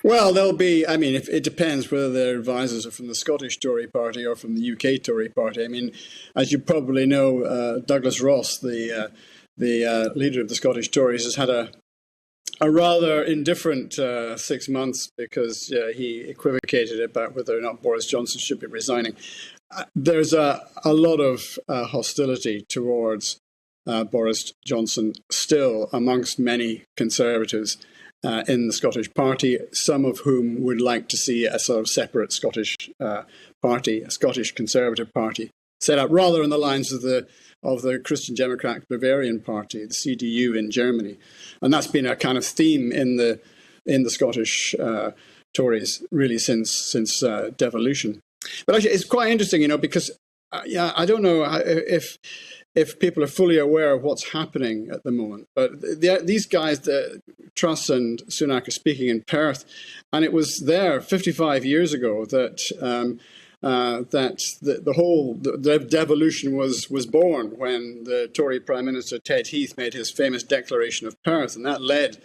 Well, there'll be, I mean, if, it depends whether their advisors are from the Scottish Tory party or from the UK Tory party. I mean, as you probably know, Douglas Ross, the leader of the Scottish Tories, has had a rather indifferent 6 months because he equivocated about whether or not Boris Johnson should be resigning. There's a lot of hostility towards Boris Johnson still amongst many Conservatives in the Scottish Party, some of whom would like to see a sort of separate Scottish party, a Scottish Conservative Party, set up rather on the lines of the Christian Democratic Bavarian Party, the CDU in Germany, and that's been a kind of theme in the Scottish Tories really since devolution. But actually, it's quite interesting, because I don't know if people are fully aware of what's happening at the moment. But these guys, Truss and Sunak, are speaking in Perth, and it was there 55 years ago that the whole devolution was born when the Tory Prime Minister Ted Heath made his famous declaration of Perth, and that led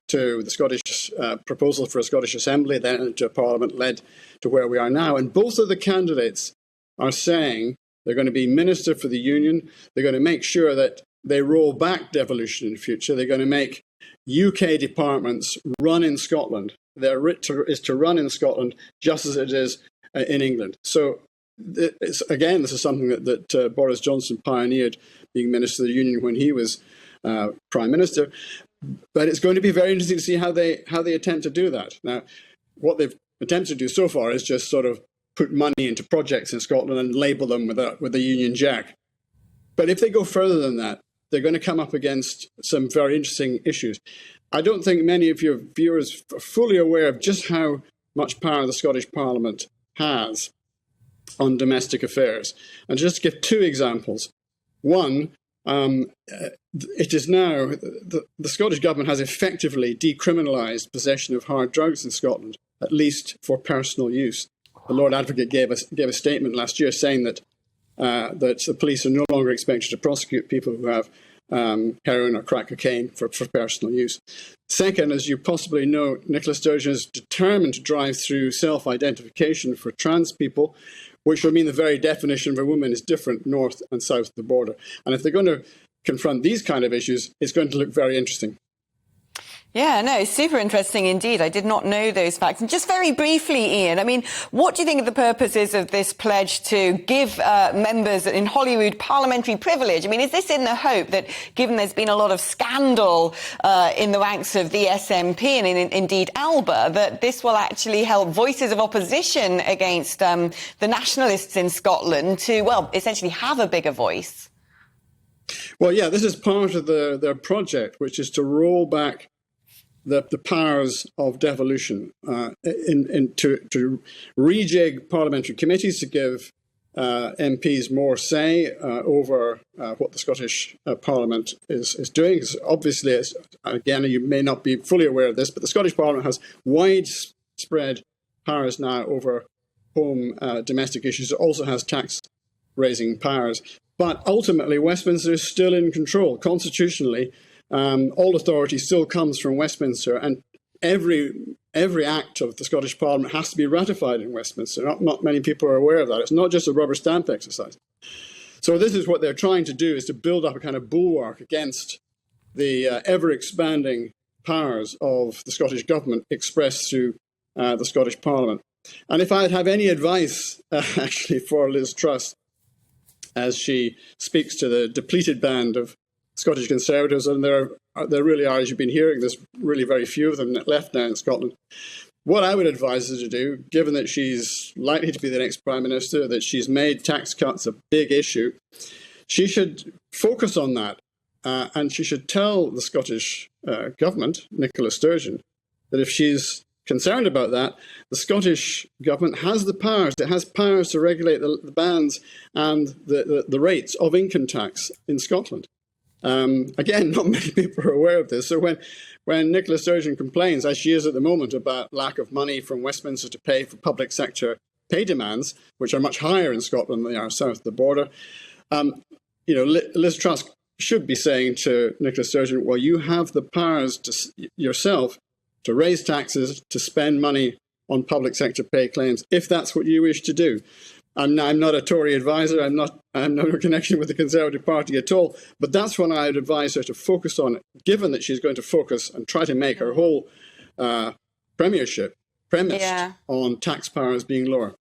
to the Scottish proposal for a Scottish Assembly, then into a Parliament, led to where we are now. And both of the candidates are saying they're going to be Minister for the Union. They're going to make sure that they roll back devolution in the future. They're going to make UK departments run in Scotland. Their writ is to run in Scotland just as it is in England. So, this is something that Boris Johnson pioneered, being Minister of the Union when he was Prime Minister. But it's going to be very interesting to see how they attempt to do that. Now, what they've attempted to do so far is just sort of put money into projects in Scotland and label them with a Union Jack. But if they go further than that, they're going to come up against some very interesting issues. I don't think many of your viewers are fully aware of just how much power the Scottish Parliament has on domestic affairs. And just to give two examples. One, it is now, the Scottish Government has effectively decriminalised possession of hard drugs in Scotland, at least for personal use. The Lord Advocate gave a statement last year saying that the police are no longer expected to prosecute people who have heroin or crack cocaine for personal use. Second, as you possibly know, Nicola Sturgeon is determined to drive through self-identification for trans people, which will mean the very definition of a woman is different north and south of the border. And if they're going to confront these kind of issues, it's going to look very interesting. Yeah, no, super interesting indeed. I did not know those facts. And just very briefly, Iain, I mean, what do you think of the purposes of this pledge to give members in Holyrood parliamentary privilege? I mean, is this in the hope that, given there's been a lot of scandal in the ranks of the SNP and indeed Alba, that this will actually help voices of opposition against the nationalists in Scotland to, well, essentially have a bigger voice? Well, yeah, this is part of their project, which is to roll back the powers of devolution to rejig parliamentary committees to give MPs more say over what the Scottish Parliament is doing. Because obviously, again, you may not be fully aware of this, but the Scottish Parliament has widespread powers now over home domestic issues. It also has tax-raising powers. But ultimately, Westminster is still in control. Constitutionally, all authority still comes from Westminster, and every act of the Scottish Parliament has to be ratified in Westminster. Not many people are aware of that. It's not just a rubber stamp exercise. So this is what they're trying to do, is to build up a kind of bulwark against the ever-expanding powers of the Scottish Government expressed through the Scottish Parliament. And if I'd have any advice, actually, for Liz Truss, as she speaks to the depleted band of Scottish Conservatives, and there really are, as you've been hearing, there's really very few of them left now in Scotland. What I would advise her to do, given that she's likely to be the next Prime Minister, that she's made tax cuts a big issue, she should focus on that, and she should tell the Scottish Government, Nicola Sturgeon, that if she's concerned about that, the Scottish Government has the powers. It has powers to regulate the bands and the rates of income tax in Scotland. Again, not many people are aware of this. So when Nicola Sturgeon complains, as she is at the moment, about lack of money from Westminster to pay for public sector pay demands, which are much higher in Scotland than they are south of the border, Liz Truss should be saying to Nicola Sturgeon, well, you have the powers to yourself to raise taxes, to spend money on public sector pay claims, if that's what you wish to do. I'm not a Tory advisor. I'm no connection with the Conservative Party at all. But that's what I would advise her to focus on, given that she's going to focus and try to make her whole premiership premised on tax powers being lower.